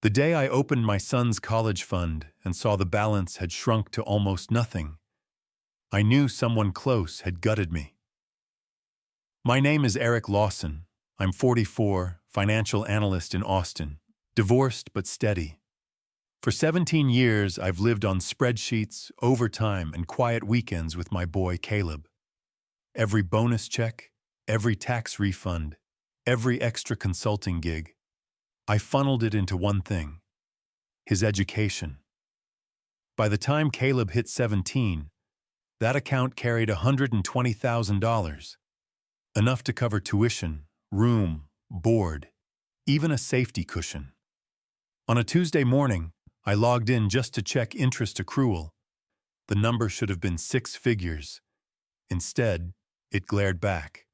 The day I opened my son's college fund and saw the balance had shrunk to almost nothing, I knew someone close had gutted me. My name is Eric Lawson. I'm 44, financial analyst in Austin, divorced but steady. For 17 years, I've lived on spreadsheets, overtime, and quiet weekends with my boy Caleb. Every bonus check, every tax refund, every extra consulting gig, I funneled it into one thing: his education. By the time Caleb hit 17, that account carried $120,000, enough to cover tuition, room, board, even a safety cushion. On a Tuesday morning, I logged in just to check interest accrual. The number should have been 6 figures. Instead, it glared back.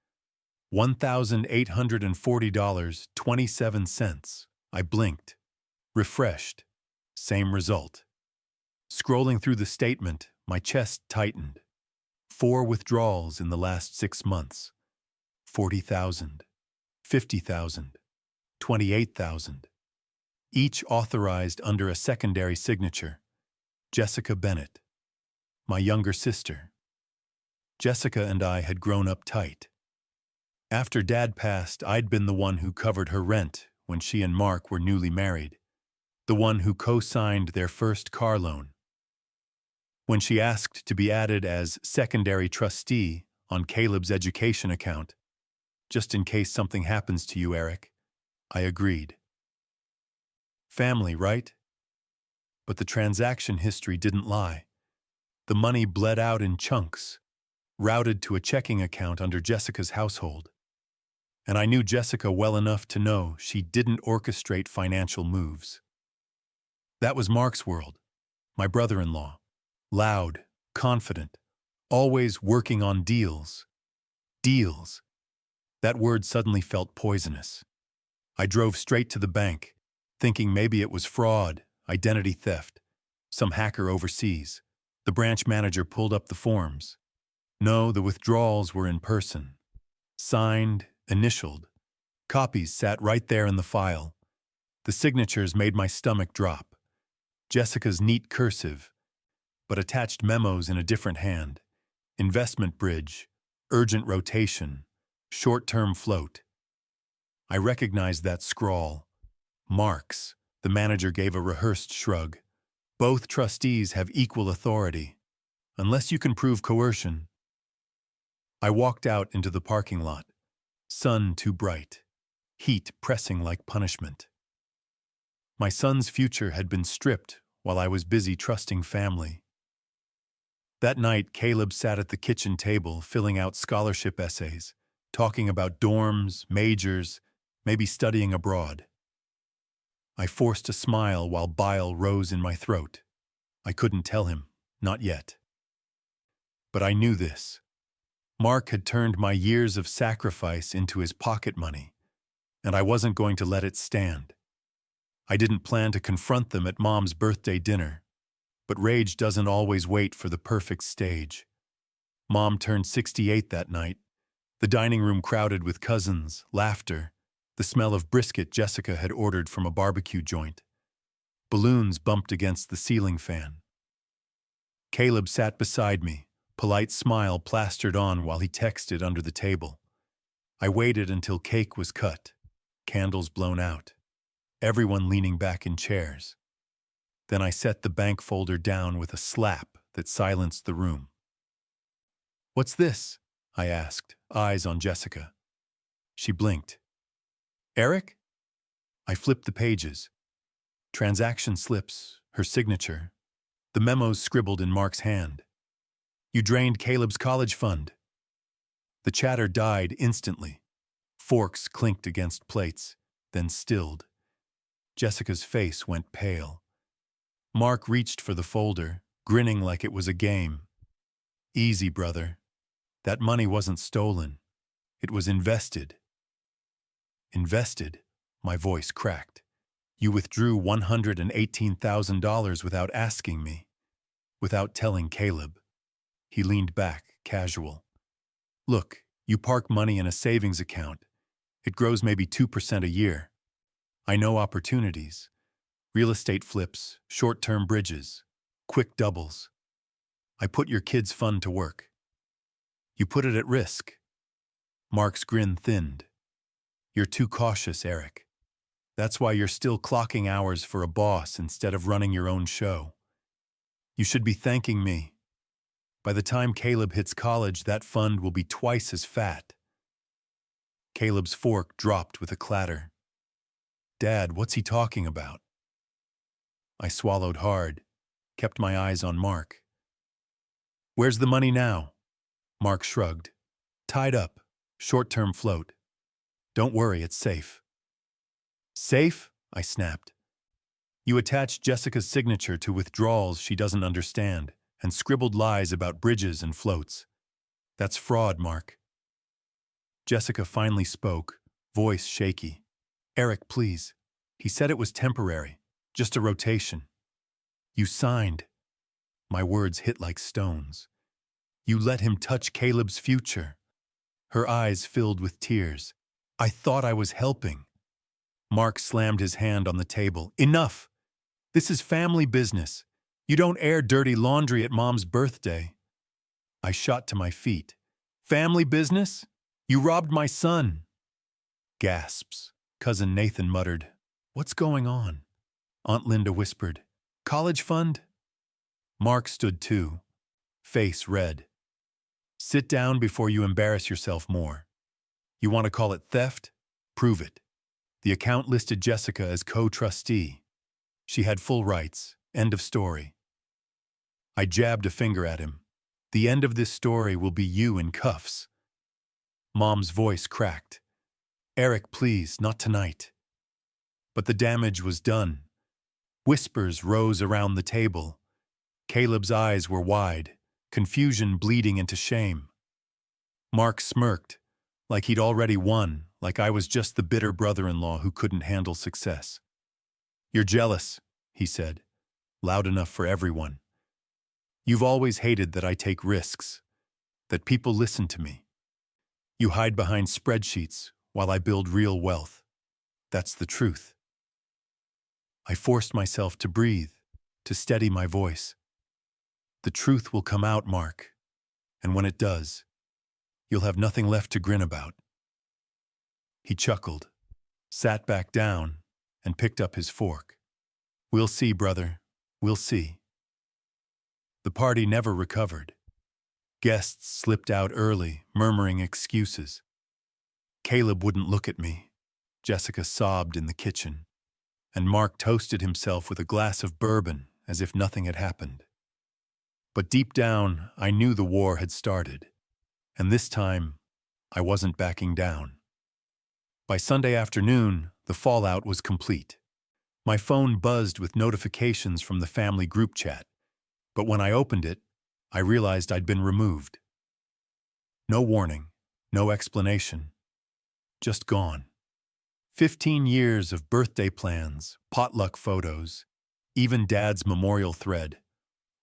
$1,840.27. I blinked. Refreshed. Same result. Scrolling through the statement, my chest tightened. 4 withdrawals in the last 6 months. 40,000, 50,000, 28,000. Each authorized under a secondary signature. Jessica Bennett, my younger sister. Jessica and I had grown up tight. After Dad passed, I'd been the one who covered her rent when she and Mark were newly married, the one who co-signed their first car loan. When she asked to be added as secondary trustee on Caleb's education account, just in case something happens to you, Eric, I agreed. Family, right? But the transaction history didn't lie. The money bled out in chunks, routed to a checking account under Jessica's household. And I knew Jessica well enough to know she didn't orchestrate financial moves. That was Mark's world, my brother-in-law. Loud, confident, always working on deals. Deals. That word suddenly felt poisonous. I drove straight to the bank, thinking maybe it was fraud, identity theft, some hacker overseas. The branch manager pulled up the forms. No, the withdrawals were in person. Signed, initialed. Copies sat right there in the file. The signatures made my stomach drop. Jessica's neat cursive, but attached memos in a different hand. Investment bridge, urgent rotation, short-term float. I recognized that scrawl. Marks. The manager gave a rehearsed shrug. Both trustees have equal authority, unless you can prove coercion. I walked out into the parking lot. Sun too bright. Heat pressing like punishment. My son's future had been stripped while I was busy trusting family. That night, Caleb sat at the kitchen table filling out scholarship essays, talking about dorms, majors, maybe studying abroad. I forced a smile while bile rose in my throat. I couldn't tell him, not yet. But I knew this. Mark had turned my years of sacrifice into his pocket money, and I wasn't going to let it stand. I didn't plan to confront them at Mom's birthday dinner, but rage doesn't always wait for the perfect stage. Mom turned 68 that night, the dining room crowded with cousins, laughter, the smell of brisket Jessica had ordered from a barbecue joint. Balloons bumped against the ceiling fan. Caleb sat beside me, polite smile plastered on while he texted under the table. I waited until cake was cut, candles blown out, everyone leaning back in chairs. Then I set the bank folder down with a slap that silenced the room. "What's this?" I asked, eyes on Jessica. She blinked. "Eric?" I flipped the pages. Transaction slips, her signature, the memos scribbled in Mark's hand. "You drained Caleb's college fund." The chatter died instantly. Forks clinked against plates, then stilled. Jessica's face went pale. Mark reached for the folder, grinning like it was a game. "Easy, brother. That money wasn't stolen. It was invested." "Invested?" My voice cracked. "You withdrew $118,000 without asking me, without telling Caleb." He leaned back, casual. "Look, you park money in a savings account. It grows maybe 2% a year. I know opportunities. Real estate flips, short-term bridges, quick doubles. I put your kids' fund to work. You put it at risk. Mark's grin thinned. You're too cautious, Eric. That's why you're still clocking hours for a boss instead of running your own show. You should be thanking me. By the time Caleb hits college, that fund will be twice as fat. Caleb's fork dropped with a clatter. Dad, what's he talking about? I swallowed hard, kept my eyes on Mark. Where's the money now? Mark shrugged. Tied up, short-term float. Don't worry, it's safe. Safe? I snapped. You attached Jessica's signature to withdrawals she doesn't understand and scribbled lies about bridges and floats. That's fraud, Mark. Jessica finally spoke, voice shaky. Eric, please. He said it was temporary, just a rotation. You signed. My words hit like stones. You let him touch Caleb's future. Her eyes filled with tears. I thought I was helping. Mark slammed his hand on the table. Enough! This is family business. You don't air dirty laundry at Mom's birthday. I shot to my feet. Family business? You robbed my son. Gasps. Cousin Nathan muttered. What's going on? Aunt Linda whispered. College fund? Mark stood too, face red. Sit down before you embarrass yourself more. You want to call it theft? Prove it. The account listed Jessica as co-trustee. She had full rights. End of story. I jabbed a finger at him. The end of this story will be you in cuffs. Mom's voice cracked. Eric, please, not tonight. But the damage was done. Whispers rose around the table. Caleb's eyes were wide, confusion bleeding into shame. Mark smirked, like he'd already won, like I was just the bitter brother-in-law who couldn't handle success. You're jealous, he said, loud enough for everyone. You've always hated that I take risks, that people listen to me. You hide behind spreadsheets while I build real wealth. That's the truth. I forced myself to breathe, to steady my voice. The truth will come out, Mark, and when it does, you'll have nothing left to grin about. He chuckled, sat back down, and picked up his fork. We'll see, brother, we'll see. The party never recovered. Guests slipped out early, murmuring excuses. Caleb wouldn't look at me. Jessica sobbed in the kitchen, and Mark toasted himself with a glass of bourbon as if nothing had happened. But deep down, I knew the war had started, and this time, I wasn't backing down. By Sunday afternoon, the fallout was complete. My phone buzzed with notifications from the family group chat, but when I opened it, I realized I'd been removed. No warning, no explanation, just gone. 15 years of birthday plans, potluck photos, even Dad's memorial thread,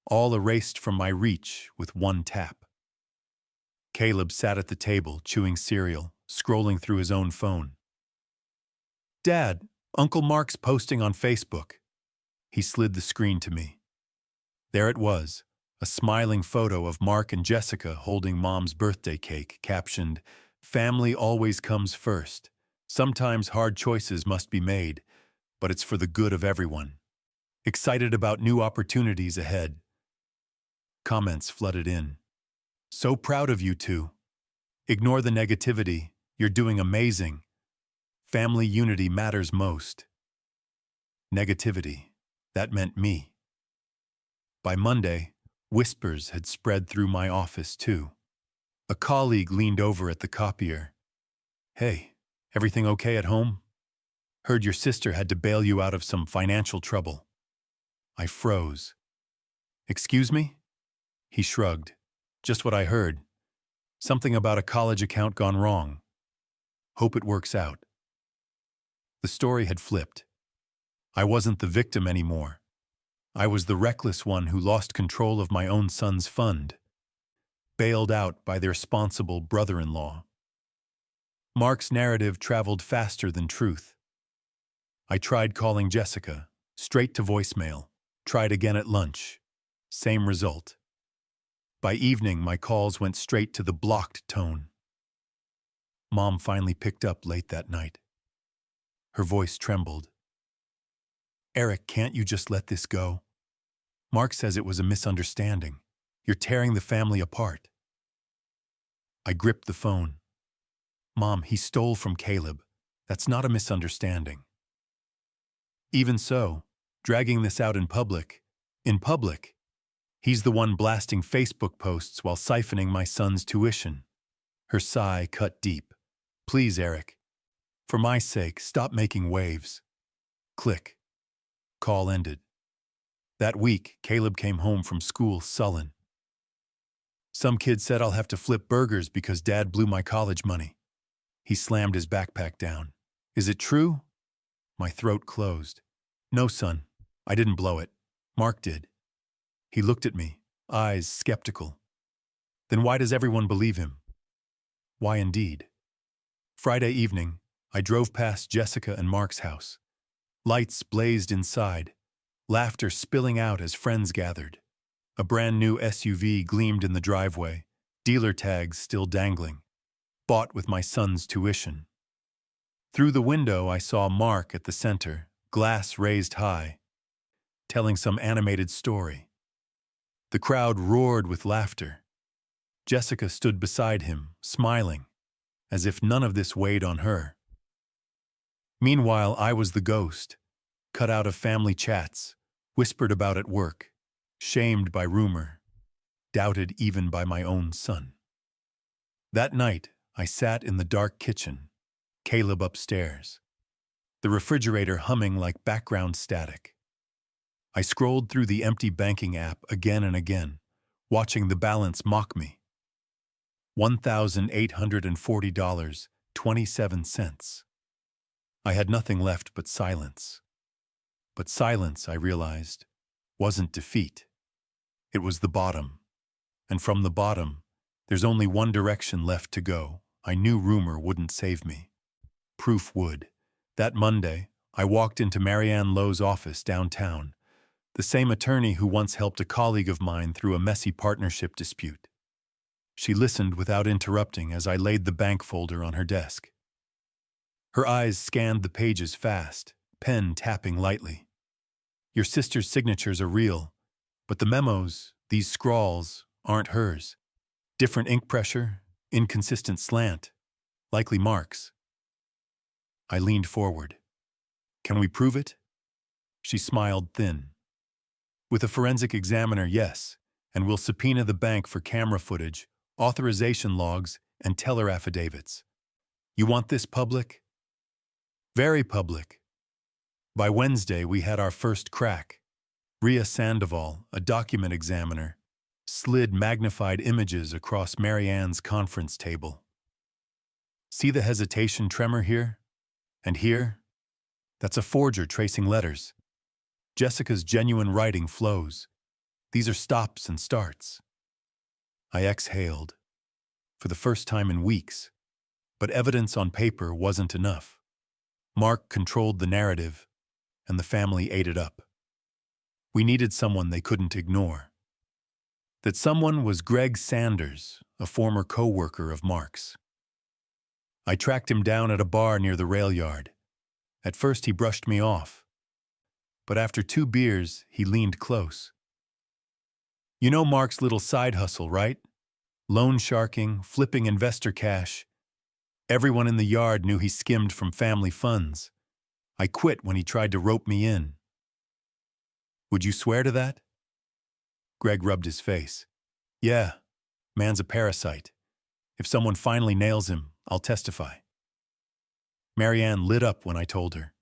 all erased from my reach with one tap. Caleb sat at the table, chewing cereal, scrolling through his own phone. Dad, Uncle Mark's posting on Facebook. He slid the screen to me. There it was, a smiling photo of Mark and Jessica holding Mom's birthday cake, captioned, Family always comes first. Sometimes hard choices must be made, but it's for the good of everyone. Excited about new opportunities ahead. Comments flooded in. So proud of you two. Ignore the negativity. You're doing amazing. Family unity matters most. Negativity. That meant me. By Monday, whispers had spread through my office too. A colleague leaned over at the copier. Hey, everything okay at home? Heard your sister had to bail you out of some financial trouble. I froze. Excuse me? He shrugged. Just what I heard. Something about a college account gone wrong. Hope it works out. The story had flipped. I wasn't the victim anymore. I was the reckless one who lost control of my own son's fund, bailed out by the responsible brother-in-law. Mark's narrative traveled faster than truth. I tried calling Jessica, Straight to voicemail. Tried again at lunch. Same result. By evening, my calls went straight to the blocked tone. Mom finally picked up late that night. Her voice trembled. "Eric, can't you just let this go? Mark says it was a misunderstanding. You're tearing the family apart." I gripped the phone. "Mom, he stole from Caleb. That's not a misunderstanding." "Even so, dragging this out in public, he's the one blasting Facebook posts while siphoning my son's tuition." Her sigh cut deep. "Please, Eric. For my sake, stop making waves." Click. Call ended. That week, Caleb came home from school sullen. "Some kid said I'll have to flip burgers because Dad blew my college money." He slammed his backpack down. "Is it true?" My throat closed. "No, son. I didn't blow it. Mark did." He looked at me, eyes skeptical. "Then why does everyone believe him?" Why indeed? Friday evening, I drove past Jessica and Mark's house. Lights blazed inside, laughter spilling out as friends gathered. A brand new SUV gleamed in the driveway, dealer tags still dangling. Bought with my son's tuition. Through the window, I saw Mark at the center, glass raised high, telling some animated story. The crowd roared with laughter. Jessica stood beside him, smiling, as if none of this weighed on her. Meanwhile, I was the ghost, cut out of family chats, whispered about at work, shamed by rumor, doubted even by my own son. That night, I sat in the dark kitchen, Caleb upstairs, the refrigerator humming like background static. I scrolled through the empty banking app again and again, watching the balance mock me. $1,840.27. I had nothing left but silence. But silence, I realized, wasn't defeat. It was the bottom. And from the bottom, there's only one direction left to go. I knew rumor wouldn't save me. Proof would. That Monday, I walked into Marianne Lowe's office downtown, the same attorney who once helped a colleague of mine through a messy partnership dispute. She listened without interrupting as I laid the bank folder on her desk. Her eyes scanned the pages fast, pen tapping lightly. "Your sister's signatures are real, but the memos, these scrawls, aren't hers. Different ink pressure, inconsistent slant, likely Mark's." I leaned forward. "Can we prove it?" She smiled thin. "With a forensic examiner, yes, and we'll subpoena the bank for camera footage, authorization logs, and teller affidavits. You want this public?" "Very public." By Wednesday, we had our first crack. Ria Sandoval, a document examiner, slid magnified images across Marianne's conference table. "See the hesitation tremor here? And here? That's a forger tracing letters. Jessica's genuine writing flows. These are stops and starts." I exhaled, for the first time in weeks, but evidence on paper wasn't enough. Mark controlled the narrative, and the family ate it up. We needed someone they couldn't ignore. That someone was Greg Sanders, a former co-worker of Mark's. I tracked him down at a bar near the rail yard. At first he brushed me off, but after 2 beers, he leaned close. "You know Mark's little side hustle, right? Loan sharking, flipping investor cash. Everyone in the yard knew he skimmed from family funds. I quit when he tried to rope me in." "Would you swear to that?" Greg rubbed his face. "Yeah, man's a parasite. If someone finally nails him, I'll testify." Marianne lit up when I told her.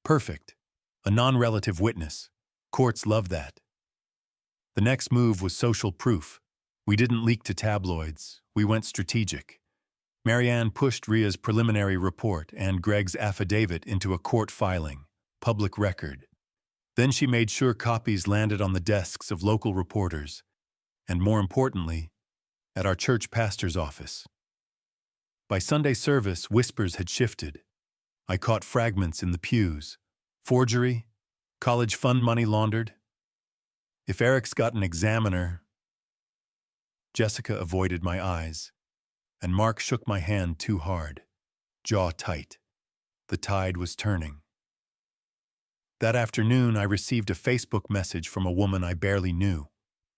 "Perfect. A non-relative witness. Courts love that." The next move was social proof. We didn't leak to tabloids. We went strategic. Marianne pushed Ria's preliminary report and Greg's affidavit into a court filing, public record. Then she made sure copies landed on the desks of local reporters, and more importantly, at our church pastor's office. By Sunday service, whispers had shifted. I caught fragments in the pews. Forgery, College fund money laundered? If Eric's got an examiner... Jessica avoided my eyes, and Mark shook my hand too hard, jaw tight. The tide was turning. That afternoon, I received a Facebook message from a woman I barely knew,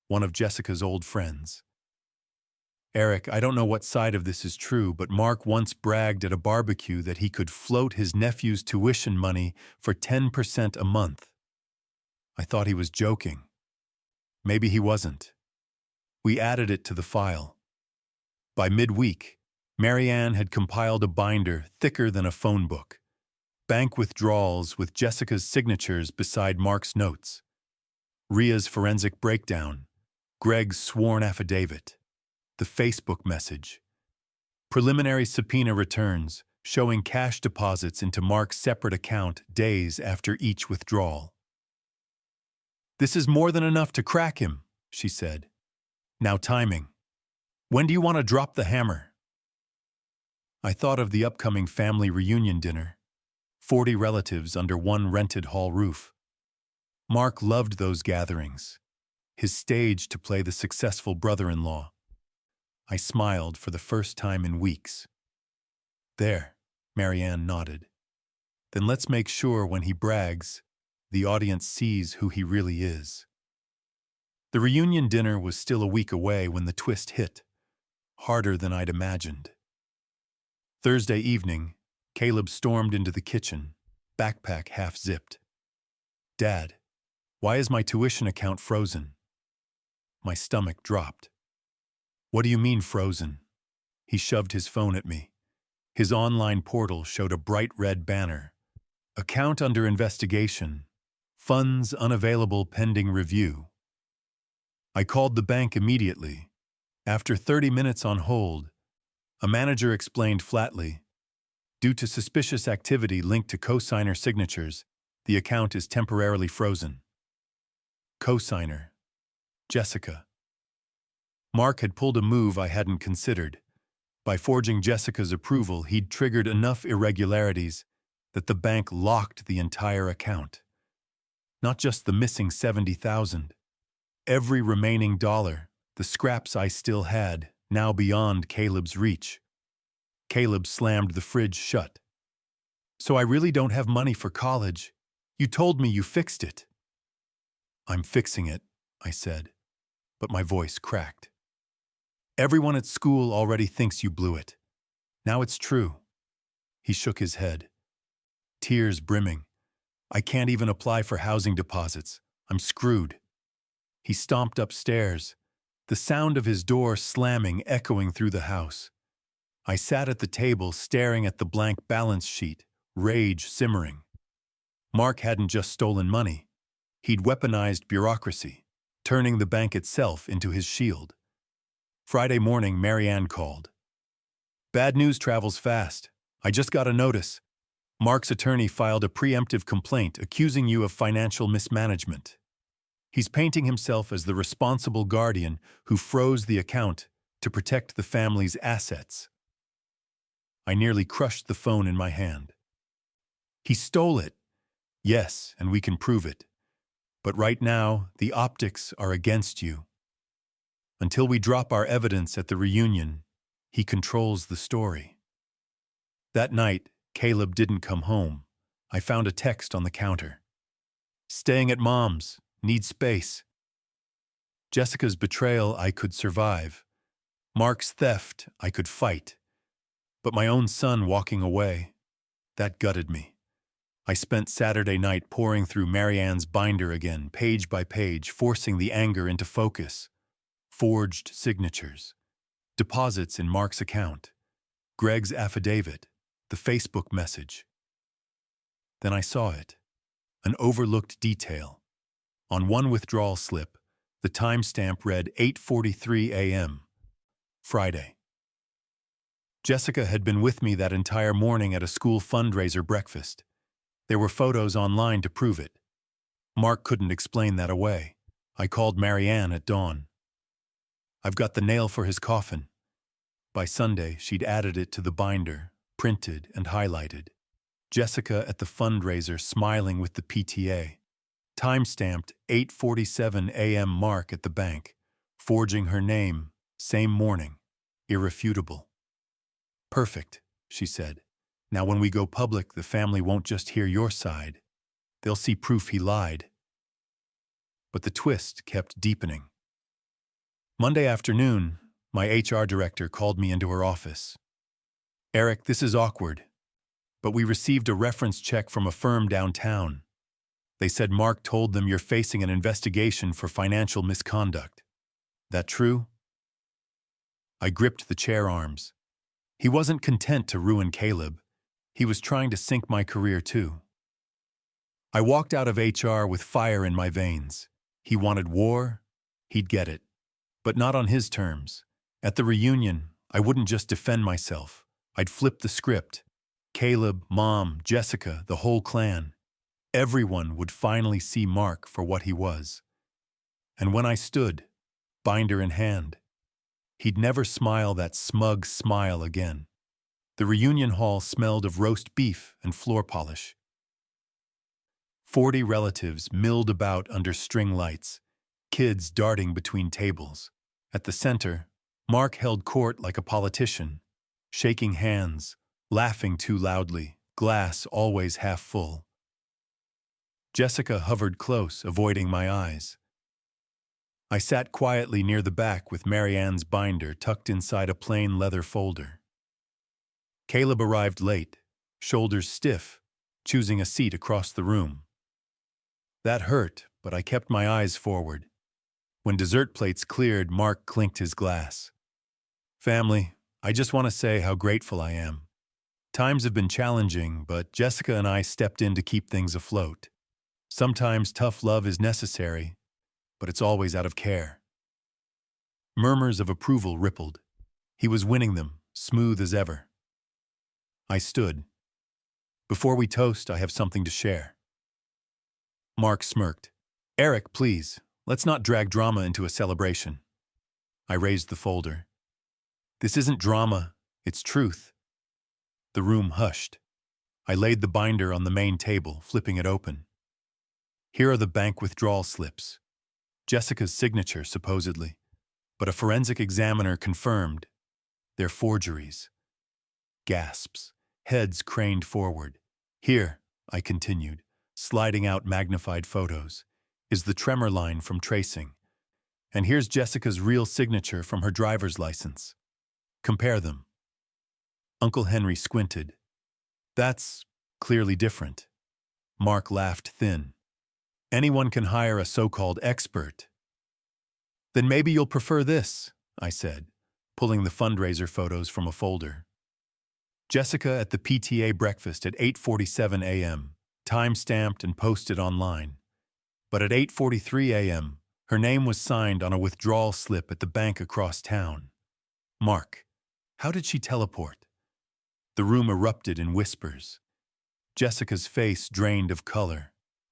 one of Jessica's old friends. Eric, I don't know what side of this is true, but Mark once bragged at a barbecue that he could float his nephew's tuition money for 10% a month. I thought he was joking. Maybe he wasn't. We added it to the file. By midweek, Marianne had compiled a binder thicker than a phone book. Bank withdrawals with Jessica's signatures beside Mark's notes. Ria's forensic breakdown. Greg's sworn affidavit. The Facebook message. Preliminary subpoena returns showing cash deposits into Mark's separate account days after each withdrawal. This is more than enough to crack him, she said. Now timing. When do you want to drop the hammer? I thought of the upcoming family reunion dinner. 40 relatives under one rented hall roof. Mark loved those gatherings. His stage to play the successful brother-in-law. I smiled for the first time in weeks. There, Marianne nodded. Then let's make sure when he brags, the audience sees who he really is. The reunion dinner was still a week away when the twist hit, harder than I'd imagined. Thursday evening, Caleb stormed into the kitchen, backpack half-zipped. Dad, why is my tuition account frozen? My stomach dropped. What do you mean frozen? He shoved his phone at me. His online portal showed a bright red banner. Account under investigation. Funds unavailable pending review. I called the bank immediately. After 30 minutes on hold, a manager explained flatly, due to suspicious activity linked to cosigner signatures, the account is temporarily frozen. Cosigner. Jessica. Mark had pulled a move I hadn't considered. By forging Jessica's approval, he'd triggered enough irregularities that the bank locked the entire account. Not just the missing $70,000. Every remaining dollar, the scraps I still had, now beyond Caleb's reach. Caleb slammed the fridge shut. So I really don't have money for college. You told me you fixed it. I'm fixing it, I said, but my voice cracked. Everyone at school already thinks you blew it. Now it's true. He shook his head. Tears brimming. I can't even apply for housing deposits. I'm screwed. He stomped upstairs, the sound of his door slamming echoing through the house. I sat at the table staring at the blank balance sheet, rage simmering. Mark hadn't just stolen money. He'd weaponized bureaucracy, turning the bank itself into his shield. Friday morning, Marianne called. Bad news travels fast. I just got a notice. Mark's attorney filed a preemptive complaint accusing you of financial mismanagement. He's painting himself as the responsible guardian who froze the account to protect the family's assets. I nearly crushed the phone in my hand. He stole it. Yes, and we can prove it. But right now, the optics are against you. Until we drop our evidence at the reunion, he controls the story. That night, Caleb didn't come home. I found a text on the counter. Staying at Mom's. Need space. Jessica's betrayal I could survive. Mark's theft I could fight. But my own son walking away, that gutted me. I spent Saturday night poring through Marianne's binder again, page by page, forcing the anger into focus. Forged signatures. Deposits in Mark's account. Greg's affidavit. The Facebook message. Then I saw it. An overlooked detail. On one withdrawal slip, the timestamp read 8:43 a.m., Friday. Jessica had been with me that entire morning at a school fundraiser breakfast. There were photos online to prove it. Mark couldn't explain that away. I called Marianne at dawn. I've got the nail for his coffin. By Sunday, she'd added it to the binder, printed and highlighted. Jessica at the fundraiser smiling with the PTA. Time-stamped 8:47 a.m. mark at the bank, forging her name, same morning, irrefutable. Perfect, she said. Now when we go public, the family won't just hear your side. They'll see proof he lied. But the twist kept deepening. Monday afternoon, my HR director called me into her office. Eric, this is awkward, but we received a reference check from a firm downtown. They said Mark told them you're facing an investigation for financial misconduct. That true? I gripped the chair arms. He wasn't content to ruin Caleb. He was trying to sink my career too. I walked out of HR with fire in my veins. He wanted war, he'd get it. But not on his terms. At the reunion, I wouldn't just defend myself. I'd flip the script. Caleb, Mom, Jessica, the whole clan. Everyone would finally see Mark for what he was. And when I stood, binder in hand, he'd never smile that smug smile again. The reunion hall smelled of roast beef and floor polish. 40 relatives milled about under string lights, kids darting between tables. At the center, Mark held court like a politician, shaking hands, laughing too loudly, glass always half full. Jessica hovered close, avoiding my eyes. I sat quietly near the back with Marianne's binder tucked inside a plain leather folder. Caleb arrived late, shoulders stiff, choosing a seat across the room. That hurt, but I kept my eyes forward. When dessert plates cleared, Mark clinked his glass. Family, I just want to say how grateful I am. Times have been challenging, but Jessica and I stepped in to keep things afloat. Sometimes tough love is necessary, but it's always out of care. Murmurs of approval rippled. He was winning them, smooth as ever. I stood. Before we toast, I have something to share. Mark smirked. Eric, please, let's not drag drama into a celebration. I raised the folder. This isn't drama, it's truth. The room hushed. I laid the binder on the main table, flipping it open. Here are the bank withdrawal slips. Jessica's signature, supposedly, but a forensic examiner confirmed they're forgeries. Gasps, heads craned forward. Here, I continued, sliding out magnified photos, is the tremor line from tracing. And here's Jessica's real signature from her driver's license. Compare them. Uncle Henry squinted. That's clearly different. Mark laughed thin. Anyone can hire a so-called expert. Then maybe you'll prefer this, I said, pulling the fundraiser photos from a folder. Jessica at the PTA breakfast at 8:47 a.m., time-stamped and posted online. But at 8:43 a.m., her name was signed on a withdrawal slip at the bank across town. Mark, how did she teleport? The room erupted in whispers. Jessica's face drained of color.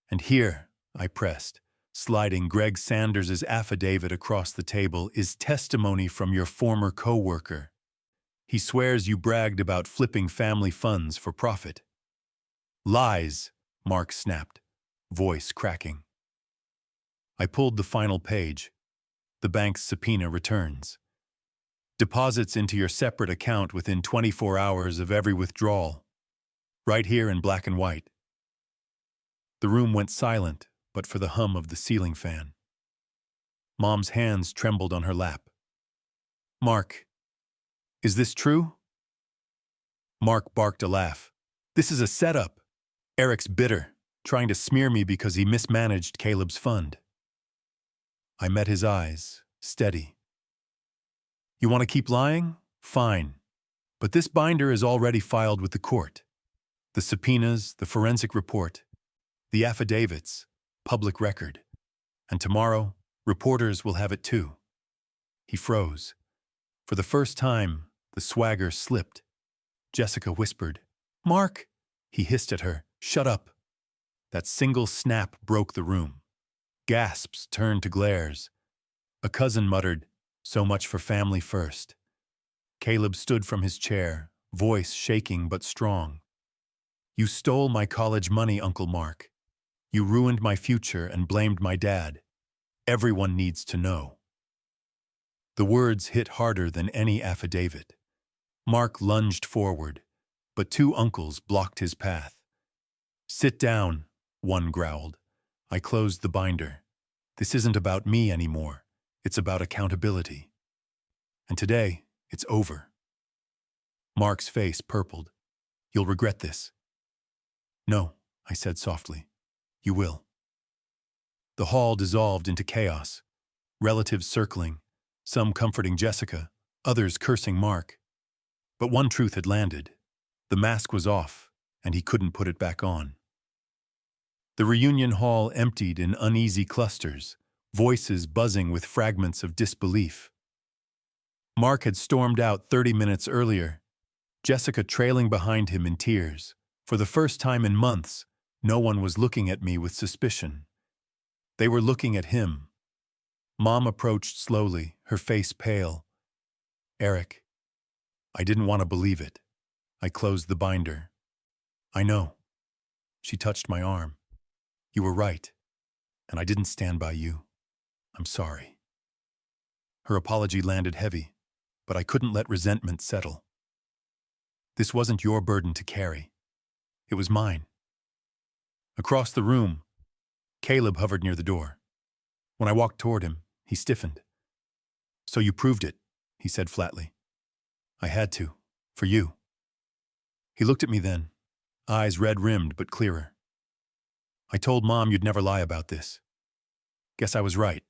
And here, I pressed, sliding Greg Sanders's affidavit across the table, is testimony from your former co-worker. He swears you bragged about flipping family funds for profit. Lies, Mark snapped, voice cracking. I pulled the final page. The bank's subpoena returns. Deposits into your separate account within 24 hours of every withdrawal. Right here in black and white. The room went silent, but for the hum of the ceiling fan. Mom's hands trembled on her lap. Mark, is this true? Mark barked a laugh. This is a setup. Eric's bitter, trying to smear me because he mismanaged Caleb's fund. I met his eyes, steady. You want to keep lying? Fine. But this binder is already filed with the court. The subpoenas, the forensic report, the affidavits, public record. And tomorrow, reporters will have it too. He froze. For the first time, the swagger slipped. Jessica whispered, Mark! He hissed at her, shut up. That single snap broke the room. Gasps turned to glares. A cousin muttered, so much for family first. Caleb stood from his chair, voice shaking but strong. You stole my college money, Uncle Mark. You ruined my future and blamed my dad. Everyone needs to know." The words hit harder than any affidavit. Mark lunged forward, but two uncles blocked his path. "Sit down," one growled. I closed the binder. "This isn't about me anymore. It's about accountability. And today, it's over." Mark's face purpled. "You'll regret this." "No," I said softly. "You will." The hall dissolved into chaos. Relatives circling, some comforting Jessica, others cursing Mark. But one truth had landed. The mask was off, and he couldn't put it back on. The reunion hall emptied in uneasy clusters, voices buzzing with fragments of disbelief. Mark had stormed out 30 minutes earlier, Jessica trailing behind him in tears. For the first time in months, no one was looking at me with suspicion. They were looking at him. Mom approached slowly, her face pale. "Eric." I didn't want to believe it. I closed the binder. "I know." She touched my arm. "You were right, and I didn't stand by you. I'm sorry." Her apology landed heavy, but I couldn't let resentment settle. "This wasn't your burden to carry. It was mine." Across the room, Caleb hovered near the door. When I walked toward him, he stiffened. "So you proved it," he said flatly. "I had to, for you." He looked at me then, eyes red-rimmed but clearer. "I told Mom you'd never lie about this. Guess I was right."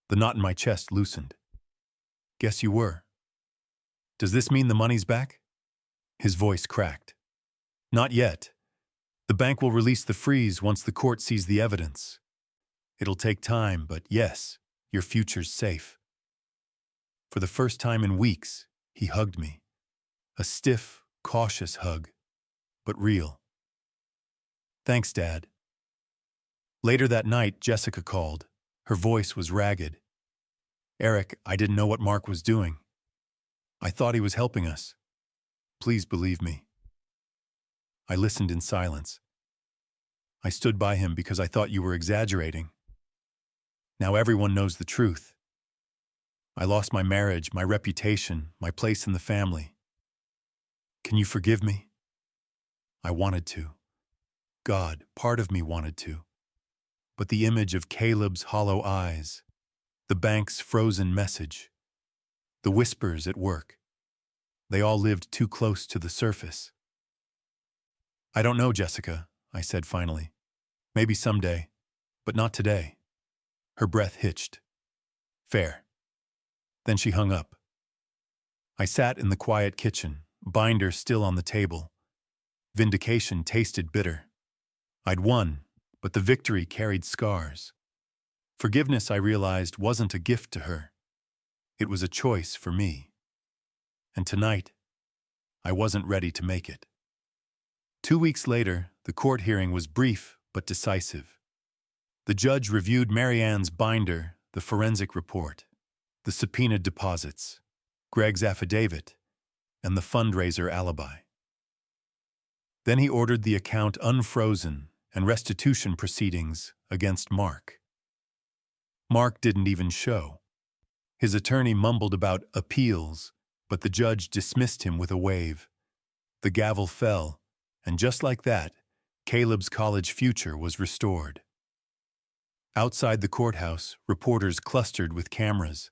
The knot in my chest loosened. "Guess you were. Does this mean the money's back?" His voice cracked. "Not yet. The bank will release the freeze once the court sees the evidence. It'll take time, but yes, your future's safe." For the first time in weeks, he hugged me. A stiff, cautious hug, but real. "Thanks, Dad." Later that night, Jessica called. Her voice was ragged. "Eric, I didn't know what Mark was doing. I thought he was helping us. Please believe me." I listened in silence. "I stood by him because I thought you were exaggerating. Now everyone knows the truth. I lost my marriage, my reputation, my place in the family. Can you forgive me?" I wanted to. God, part of me wanted to. But the image of Caleb's hollow eyes, the bank's frozen message, the whispers at work, they all lived too close to the surface. "I don't know, Jessica," I said finally. "Maybe someday, but not today." Her breath hitched. "Fair." Then she hung up. I sat in the quiet kitchen, binder still on the table. Vindication tasted bitter. I'd won, but the victory carried scars. Forgiveness, I realized, wasn't a gift to her. It was a choice for me. And tonight, I wasn't ready to make it. 2 weeks later, the court hearing was brief but decisive. The judge reviewed Marianne's binder, the forensic report, the subpoenaed deposits, Greg's affidavit, and the fundraiser alibi. Then he ordered the account unfrozen and restitution proceedings against Mark. Mark didn't even show. His attorney mumbled about appeals, but the judge dismissed him with a wave. The gavel fell, and just like that, Caleb's college future was restored. Outside the courthouse, reporters clustered with cameras.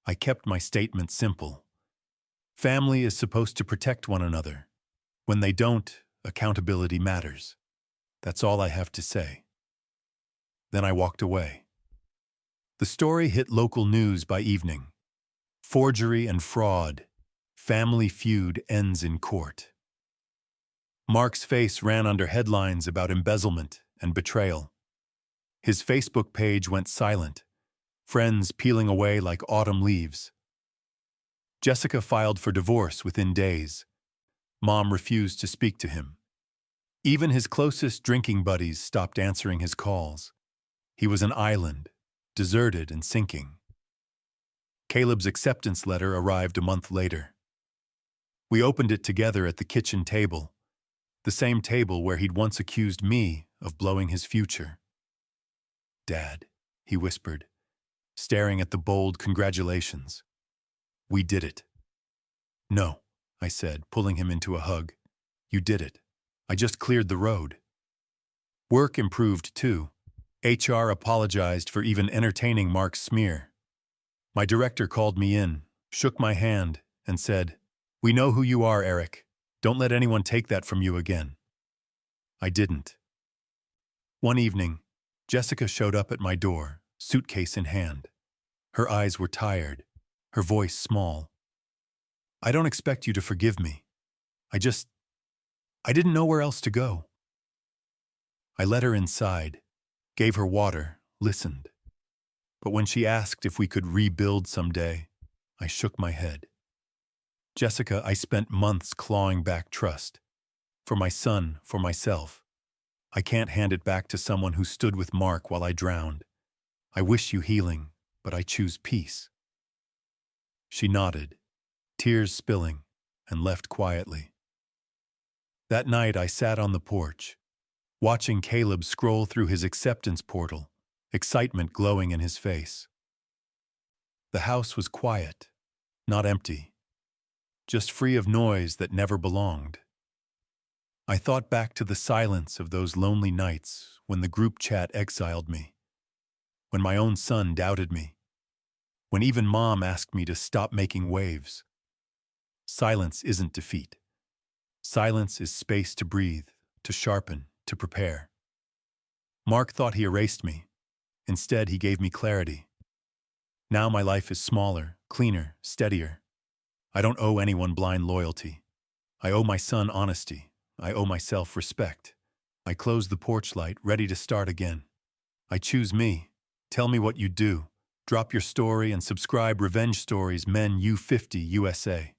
I kept my statement simple. Family is supposed to protect one another. When they don't, accountability matters. That's all I have to say. Then I walked away. The story hit local news by evening. Forgery and fraud. Family feud ends in court. Mark's face ran under headlines about embezzlement and betrayal. His Facebook page went silent, friends peeling away like autumn leaves. Jessica filed for divorce within days. Mom refused to speak to him. Even his closest drinking buddies stopped answering his calls. He was an island, deserted and sinking. Caleb's acceptance letter arrived a month later. We opened it together at the kitchen table, the same table where he'd once accused me of blowing his future. "Dad," he whispered, staring at the bold congratulations. "We did it." "No," I said, pulling him into a hug. "You did it. I just cleared the road." Work improved too. HR apologized for even entertaining Mark's smear. My director called me in, shook my hand, and said, "We know who you are, Eric. Don't let anyone take that from you again." I didn't. One evening, Jessica showed up at my door, suitcase in hand. Her eyes were tired, her voice small. "I don't expect you to forgive me. I didn't know where else to go." I let her inside, gave her water, listened. But when she asked if we could rebuild someday, I shook my head. "Jessica, I spent months clawing back trust. For my son, for myself. I can't hand it back to someone who stood with Mark while I drowned. I wish you healing, but I choose peace." She nodded, tears spilling, and left quietly. That night I sat on the porch, watching Caleb scroll through his acceptance portal, excitement glowing in his face. The house was quiet, not empty, just free of noise that never belonged. I thought back to the silence of those lonely nights when the group chat exiled me, when my own son doubted me, when even Mom asked me to stop making waves. Silence isn't defeat. Silence is space to breathe, to sharpen, to prepare. Mark thought he erased me. Instead, he gave me clarity. Now my life is smaller, cleaner, steadier. I don't owe anyone blind loyalty. I owe my son honesty. I owe myself respect. I close the porch light, ready to start again. I choose me. Tell me what you do. Drop your story and subscribe. Revenge Stories Men U50 USA.